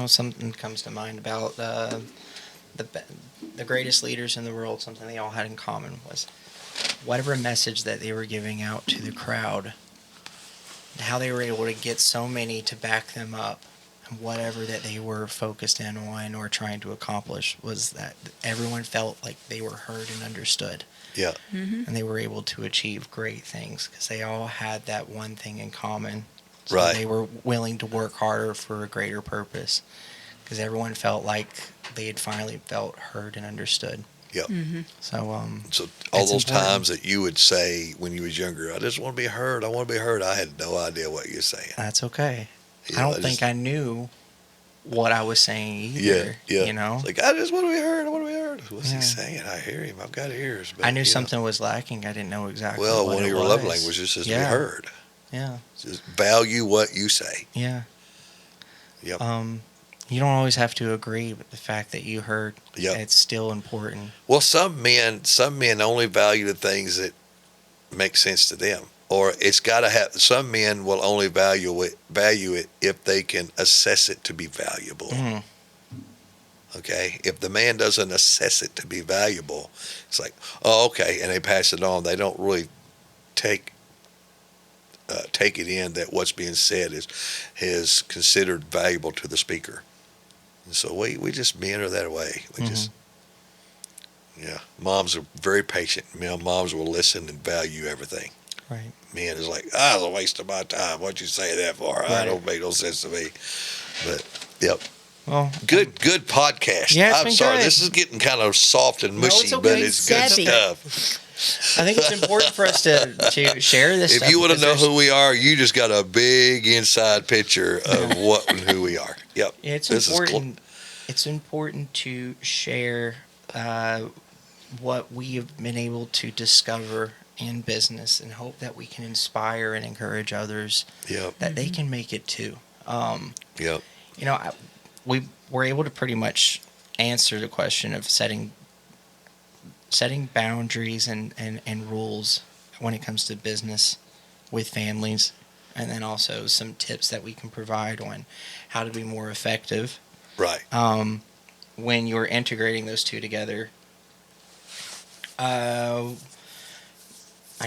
Something comes to mind about the greatest leaders in the world. Something they all had in common was whatever message that they were giving out to the crowd, how they were able to get so many to back them up, and whatever that they were focused in on or trying to accomplish, was that everyone felt like they were heard and understood. Yeah. Mm-hmm. And they were able to achieve great things because they all had that one thing in common. So Right. they were willing to work harder for a greater purpose because everyone felt like they had finally felt heard and understood. Yep. Mm-hmm. So, So all It's those important. times that you would say when you was younger, "I just want to be heard. I want to be heard." I had no idea what you're saying. that's okay. You I know, don't think I knew what I was saying either. Yeah. You know? It's like, I just want to be heard. I want to be heard. What's Yeah. he saying? I hear him. I've got ears. But, I knew you know. something was lacking. I didn't know exactly Well, what one of it your was. love languages is to be Yeah. heard. Yeah. Just value what you say. Yeah. Yep. You don't always have to agree with the fact that you heard. Yep. It's still important. Well, some men only value the things that make sense to them, or it's got to have. Some men will only value it if they can assess it to be valuable. Mhm. Okay, if the man doesn't assess it to be valuable, it's like, oh, okay, and they pass it on. They don't really take it in that what's being said is considered valuable to the speaker. And so we just meander that way. We just, yeah. Moms are very patient. Moms will listen and value everything. Right. Men is like, it's a waste of my time. What'd you say that for? I Right. don't make no sense to me. But yep. Well, Good podcast. Yeah, it's I'm been sorry. good. This is getting kind of soft and No, mushy, it's okay. but it's good Sappy. stuff. I think it's important for us to share this If stuff you want to because know there's- who we are, you just got a big inside picture of what and who we are. Yep. Yeah, it's This is important. It's important to share what we have been able to discover in business, and hope that we can inspire and encourage others Yep. that they can make it too. Yep. You know, we were able to pretty much answer the question of setting boundaries and rules when it comes to business with families. and then also some tips that we can provide on how to be more effective Right. when you're integrating those two together. I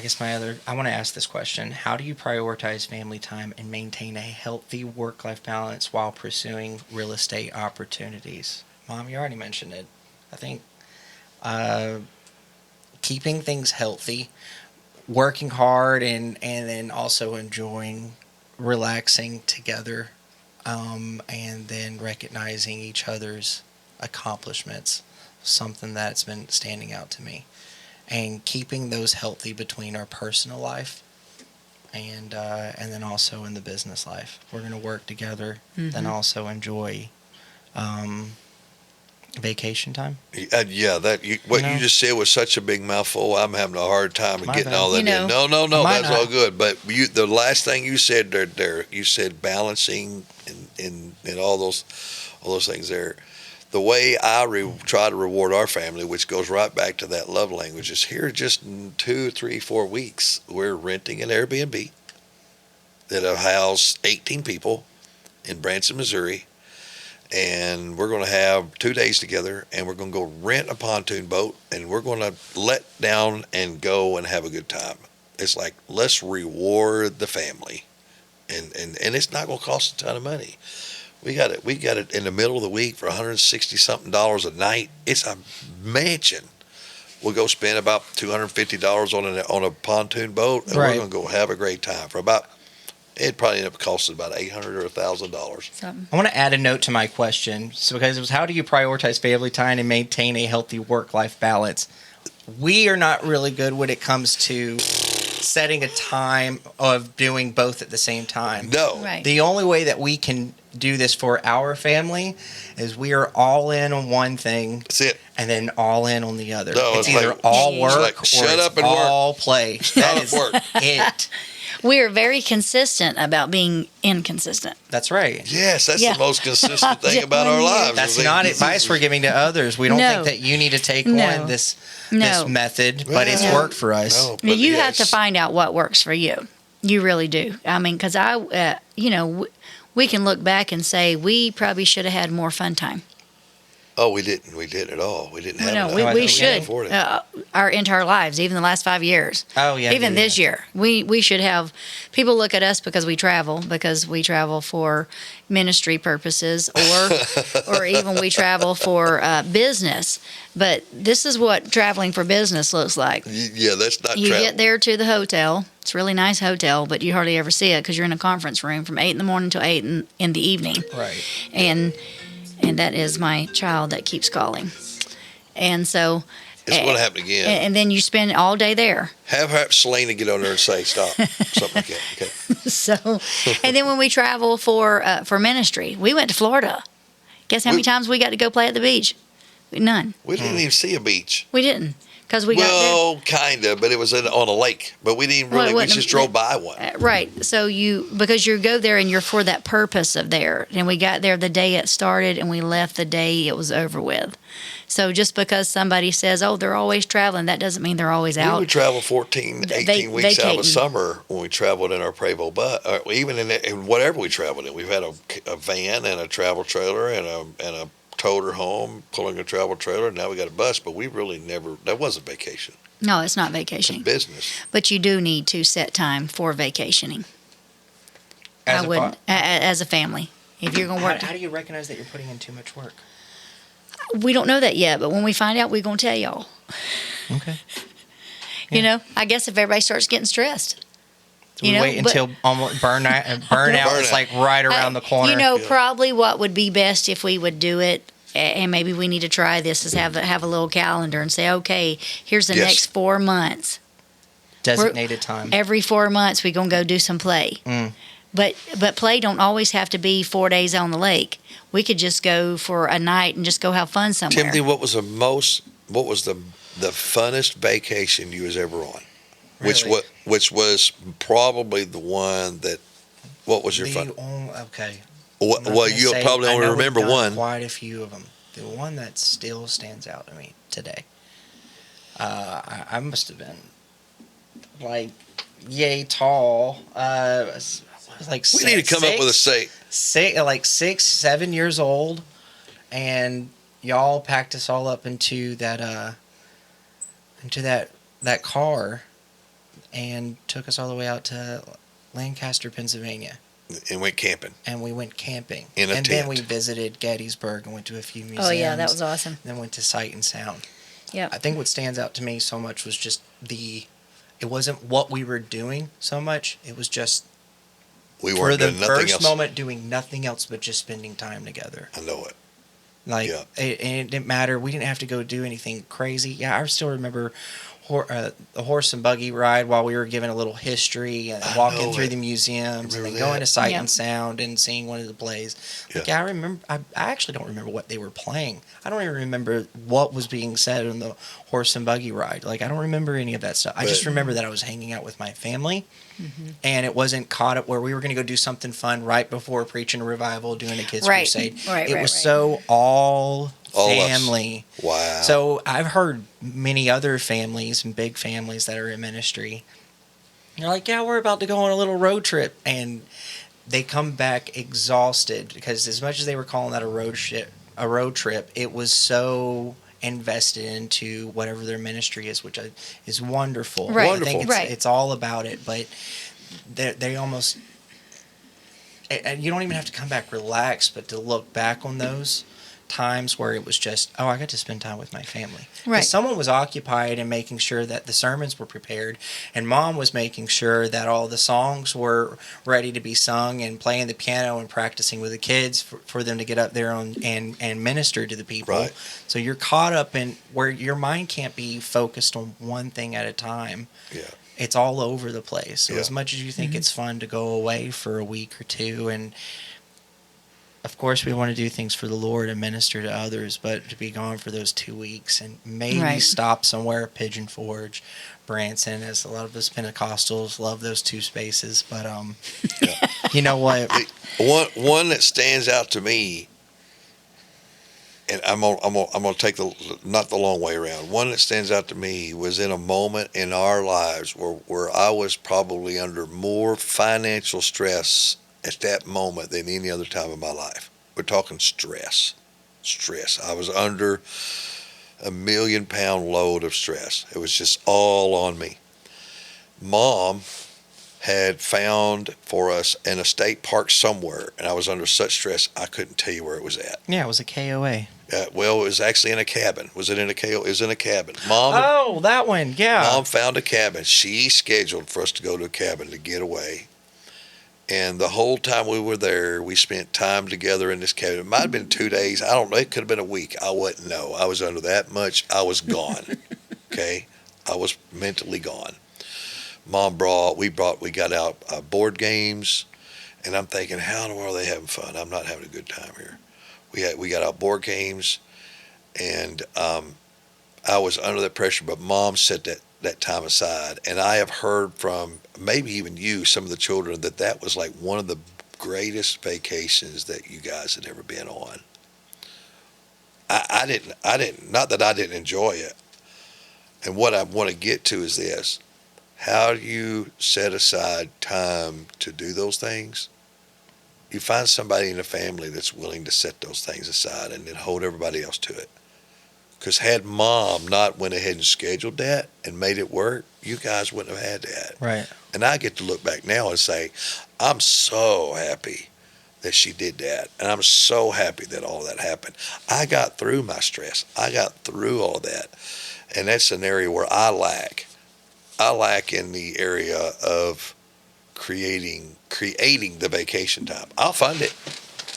guess I want to ask this question. How do you prioritize family time and maintain a healthy work-life balance while pursuing real estate opportunities? Mom, you already mentioned it. I think keeping things healthy, working hard, and then also enjoying relaxing together, and then recognizing each other's accomplishments, something that's been standing out to me. And keeping those healthy between our personal life and then also in the business life. We're going to work together, then also enjoy vacation time. Yeah, you just said was such a big mouthful. I'm having a hard time My getting bad. all that You in. know. No, Mine that's all not. good. But the last thing you said there, you said balancing and all those things there. The way I try to reward our family, which goes right back to that love language, is here just in 2, 3, 4 weeks, we're renting an Airbnb that'll house 18 people in Branson, Missouri. And we're going to have 2 days together, and we're going to go rent a pontoon boat, and we're going to let down and go and have a good time. It's like, let's reward the family. And it's not going to cost a ton of money. We got it in the middle of the week for $160 something a night. It's a mansion. We'll go spend about $250 on a pontoon boat, and Right. we're going to go have a great time for about. It'd probably end up costing about $800 or $1,000. Something. I want to add a note to my question. So because it was, how do you prioritize family time and maintain a healthy work-life balance? We are not really good when it comes to setting a time of doing both at the same time. No, Right. The only way that we can do this for our family is we are all in on one thing that's it. and then all in on the other. No, it's it's either like- all it's work like, or shut it's up and work. all play. Not That at is work. it. We are very consistent about being inconsistent. That's right. Yes, that's Yeah. the most consistent thing about our lives. That's is not that- advice we're giving to others. We don't No. think that you need to take No. on this No. method, but it's Well, worked for us. No, but You have to yes. find out what works for you. You really do. I mean, because we can look back and say we probably should have had more fun time. Oh, we didn't. We didn't at all. We didn't have No, enough. we, I we don't should. afford it. Our entire lives, even the last 5 years. Oh yeah. Even yeah, this year, we should have. People look at us because we travel for ministry purposes, or even we travel for business. But this is what traveling for business looks like. Yeah, that's not You travel. get there to the hotel. It's a really nice hotel, but you hardly ever see it because you're in a conference room from 8 in the morning till 8 in the evening. Right. And that is my child that keeps calling. And so, It's going to happen again. and then you spend all day there. Have Selena get on there and say stop, something like that. Okay. So, and then when we travel for ministry, we went to Florida. Guess how many times we got to go play at the beach? None. We didn't even see a beach. We didn't because we got Well, kind of, but it was on a lake. But we didn't Well, it really. We wasn't just a- drove by one. there. Right. So because you go there and you're for that purpose of there. And we got there the day it started and we left the day it was over with. So just because somebody says, oh, they're always traveling, that doesn't mean they're always We out. would travel 14, 18 weeks out of vacating. the summer when we traveled in our Prevost bus, or even in whatever we traveled in. We've had a van and a travel trailer and a toter home pulling a travel trailer. Now we got a bus, but we really never. That wasn't vacation. No, it's not It's vacationing. business. But you do need to set time for vacationing. As I a wouldn't, fa- as a family. If you're going to work, How do you recognize that you're putting in too much work? we don't know that yet, but when we find out, we're going to tell y'all. Okay. You know, I guess if everybody starts getting stressed. So we You know, wait but- until almost burnout is Burnout. like right around the corner. You know, Yeah. probably what would be best if we would do it, and maybe we need to try this, is have a little calendar and say, okay, here's the Yes. next 4 months. Designated time. Every 4 months, we're going to go do some play. Mm. But play don't always have to be 4 days on the lake. We could just go for a night and just go have fun somewhere. Timothy, what was the funnest vacation you was ever on? Really? Which was probably the one that. What was your fun? Okay. Well, I'm not well gonna you say- probably I only know we've remember done one. Quite a few of them. The one that still stands out to me today. I must have been like yay tall. I was like, We need to come up with a say. like 6, 7 years old, and y'all packed us all up into that car, and took us all the way out to Lancaster, Pennsylvania, And went camping. and we went camping. In a and tent. then we visited Gettysburg and went to a few museums. Oh yeah, that was awesome. Then went to Sight and Sound. Yeah. I think what stands out to me so much was just it wasn't what we were doing so much. It was just We for weren't the doing nothing first else. moment doing nothing else but just spending time together. I know it. Like, Yeah. and it didn't matter. We didn't have to go do anything crazy. Yeah, I still remember the horse and buggy ride while we were given a little history and I walking know through it. the museums and Remember then going that? to Sight Yeah. and Sound and seeing one of the plays. Like, Yeah. I remember. I actually don't remember what they were playing. I don't even remember what was being said on the horse and buggy ride. Like, I don't remember any of that stuff. I just But- remember that I was hanging out with my family. And it wasn't caught up where we were going to go do something fun right before preaching a revival, doing a kids Right. crusade. Right, It right, was right. so all All us. family. Wow. So I've heard many other families and big families that are in ministry. They're like, yeah, we're about to go on a little road trip, and they come back exhausted because as much as they were calling that a road trip, it was so invested into whatever their ministry is, which is wonderful. Right. I think Right. it's all about it, but they almost. And you don't even have to come back relaxed, but to look back on those times where it was just, oh, I got to spend time with my family. 'Cause Right. someone was occupied in making sure that the sermons were prepared, and mom was making sure that all the songs were ready to be sung and playing the piano and practicing with the kids for them to get up there and minister to the people. Right. So you're caught up in where your mind can't be focused on one thing at a time. Yeah. It's all over the place. So Yeah. as much as you think it's fun to go away for a week or two, and of course we want to do things for the Lord and minister to others, but to be gone for those 2 weeks and maybe Right. stop somewhere at Pigeon Forge, Branson, as a lot of us Pentecostals love those two spaces. But you know what? One that stands out to me, and I'm gonna take not the long way around. One that stands out to me was in a moment in our lives where I was probably under more financial stress at that moment than any other time in my life. We're talking stress. I was under a 1 million pound load of stress. It was just all on me. Mom had found for us an estate park somewhere, and I was under such stress I couldn't tell you where it was at. Yeah, it was a KOA. Well, it was actually in a cabin. Was it in a KO? It was in a cabin. Mom Oh, that one. Yeah. Mom found a cabin. She scheduled for us to go to a cabin to get away. And the whole time we were there, we spent time together in this cabin. It might have been 2 days. I don't know. It could have been a week. I wouldn't know. I was under that much. I was gone. Okay? I was mentally gone. We got out board games, and I'm thinking, how in the world are they having fun? I'm not having a good time here. We got out board games, and I was under that pressure, but Mom set that time aside. And I have heard from maybe even you, some of the children, that was like one of the greatest vacations that you guys had ever been on. I didn't, not that I didn't enjoy it. And what I want to get to is this: how do you set aside time to do those things? You find somebody in the family that's willing to set those things aside and then hold everybody else to it. Because had Mom not went ahead and scheduled that and made it work, you guys wouldn't have had that. Right. And I get to look back now and say, I'm so happy that she did that. And I'm so happy that all that happened. I got through my stress. I got through all that. And that's an area where I lack. I lack in the area of creating the vacation time. I'll fund it.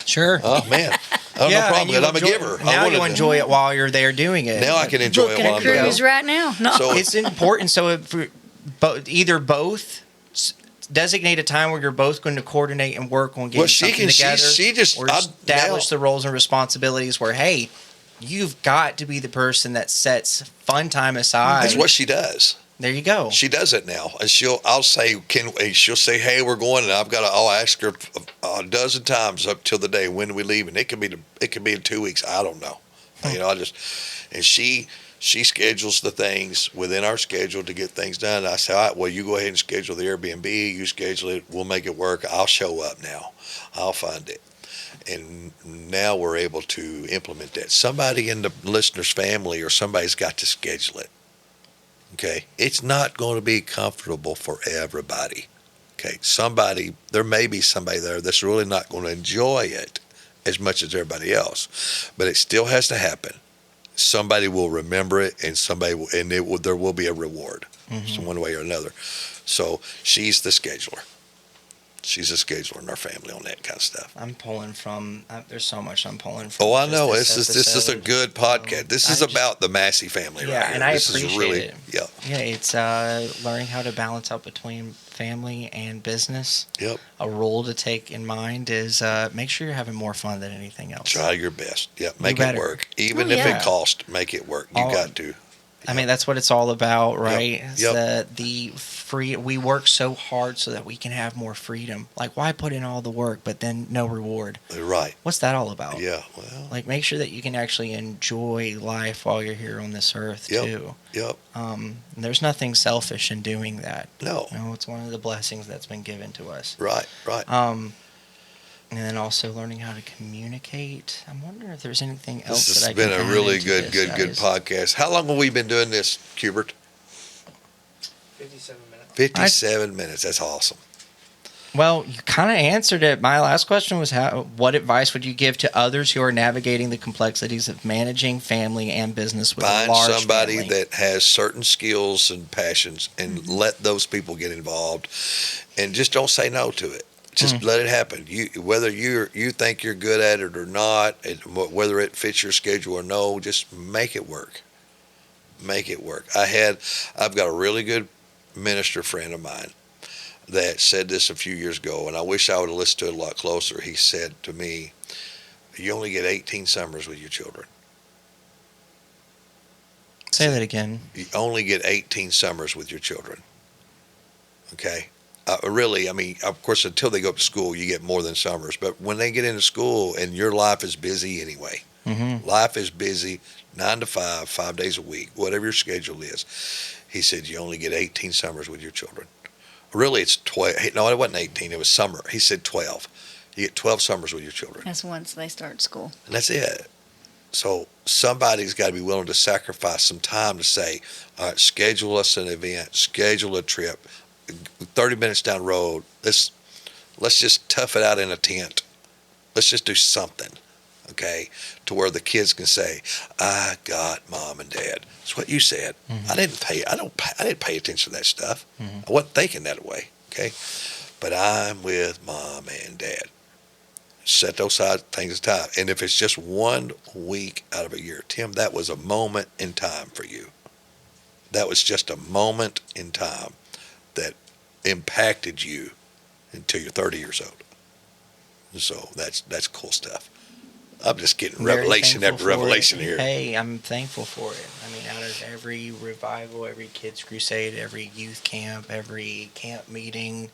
Sure. Oh, man. I have no problem with it. I'm a giver. Now you enjoy it while you're there doing it. Now I can enjoy Booking it a while I'm there. cruise right now. No. So It's important. So either both designate a time where you're both going to coordinate and work on getting something together, or establish the roles and responsibilities where, hey, you've got to be the person that sets fun time aside. that's what she does. There you go. She does it now, and she'll say, hey, we're going, and I'll ask her a dozen times up till the day when we leave, and it could be in 2 weeks. I don't know, and she She schedules the things within our schedule to get things done. I say, all right, well, you go ahead and schedule the Airbnb. You schedule it. We'll make it work. I'll show up now. I'll find it. And now we're able to implement that. Somebody in the listener's family or somebody's got to schedule it. Okay? It's not going to be comfortable for everybody. Okay? There may be somebody there that's really not going to enjoy it as much as everybody else. But it still has to happen. Somebody will remember it, and there will be a reward, so one way or another. So she's the scheduler. She's a scheduler in our family on that kind of stuff. I'm pulling from. There's so much I'm pulling from. Oh, I know. This is a good podcast. This is about the Massey family, right here. And I appreciate it. Yeah. Yeah, it's learning how to balance out between family and business. Yep. A rule to take in mind is make sure you're having more fun than anything else. Try your best. Yep. Make it work. Even if it costs, make it work. You got to. I mean, that's what it's all about, right? Yep. The free. We work so hard so that we can have more freedom. Like, why put in all the work but then no reward? Right. What's that all about? Yeah. Well. Like, make sure that you can actually enjoy life while you're here on this earth too. Yep. There's nothing selfish in doing that. No. It's one of the blessings that's been given to us. Right. Right. And then also learning how to communicate. I'm wondering if there's anything else This that I has can been a add really into good this, guys. podcast. How long have we been doing this, Cubert? 57 minutes. 57 minutes. That's awesome. Well, you kind of answered it. My last question was, what advice would you give to others who are navigating the complexities of managing family and business with a large Find somebody family? that has certain skills and passions and let those people get involved, and just don't say no to it. Just let it happen. Whether you think you're good at it or not, whether it fits your schedule or no, just make it work. Make it work. I've got a really good minister friend of mine that said this a few years ago, and I wish I would have listened to it a lot closer. He said to me, "You only get 18 summers with your children." Say that again. You only get 18 summers with your children. Okay? Really, I mean, of course, until they go to school, you get more than summers. But when they get into school, and your life is busy anyway, life is busy, 9 to 5, 5 days a week, whatever your schedule is. He said, you only get 18 summers with your children. Really, it's 12. No, it wasn't 18. It was summer. He said 12. You get 12 summers with your children. That's once they start school. And that's it. So somebody's got to be willing to sacrifice some time to say, all right, schedule us an event, schedule a trip, 30 minutes down the road, let's just tough it out in a tent. Let's just do something, okay, to where the kids can say, I got mom and dad. That's what you said. I didn't pay attention to that stuff. I wasn't thinking that way, okay? But I'm with mom and dad. Set those things aside. And if it's just 1 week out of a year, Tim, that was a moment in time for you. That was just a moment in time that impacted you until you're 30 years old. So that's cool stuff. I'm just getting Very revelation after thankful for revelation it. here. Hey, I'm thankful for it. I mean, out of every revival, every kids crusade, every youth camp, every camp meeting,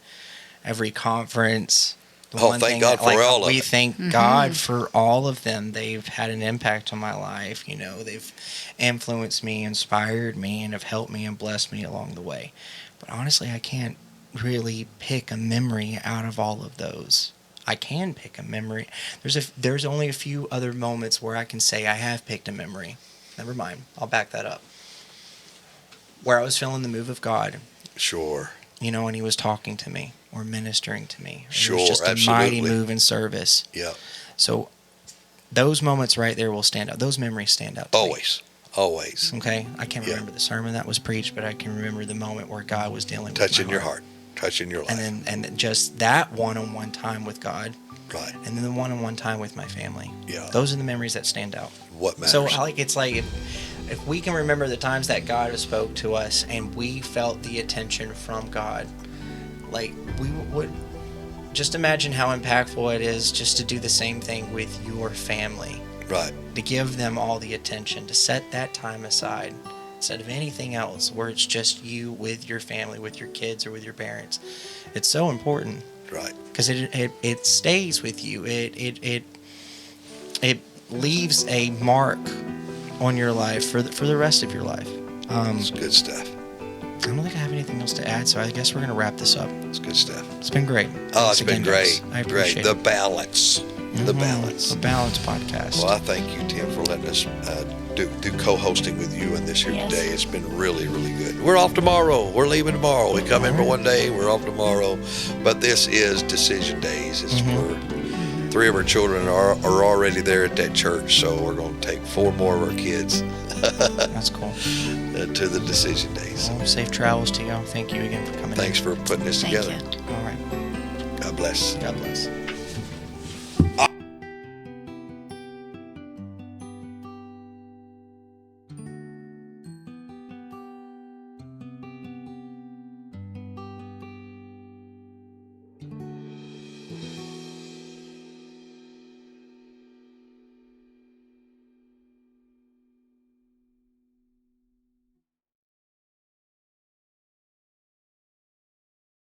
every conference. Thank God for all of it. We thank God for all of them. They've had an impact on my life. They've influenced me, inspired me, and have helped me and blessed me along the way. But honestly, I can't really pick a memory out of all of those. I can pick a memory. There's only a few other moments where I can say I have picked a memory. Never mind. I'll back that up. Where I was feeling the move of God. Sure. And he was talking to me or ministering to me. Sure, it was just a absolutely. mighty move in service. Yeah. So those moments right there will stand out. Those memories stand out to me. Always. Okay? I can't remember the sermon that was preached, but I can remember the moment where God was dealing with Touching my your heart. Touching your life. And then just that one-on-one time with God. Right. And then the one-on-one time with my family. Yeah. Those are the memories that stand out. What matters. So it's like if we can remember the times that God has spoke to us and we felt the attention from God, like we would just imagine how impactful it is just to do the same thing with your family. Right. To give them all the attention, to set that time aside instead of anything else where it's just you with your family, with your kids or with your parents. It's so important. Right. Because it stays with you. It leaves a mark on your life for the rest of your life. It's good stuff. I don't think I have anything else to add, so I guess we're going to wrap this up. It's good stuff. It's been great. Oh, Thanks it's been again, great. guys. I appreciate The it. balance. The balance. The Balance podcast. Well, I thank you, Tim, for letting us do co-hosting with you and this here Yes. today. It's been really, really good. We're off tomorrow. We're leaving tomorrow. We come in for one day. We're off tomorrow. But this is Decision Days. It's where 3 of our children are already there at that church. So we're going to take 4 more of our kids That's cool. to the Decision Days. Well, safe travels to y'all. Thank you again for coming Thanks for putting this Thank together. you. in. All right. God bless. God bless.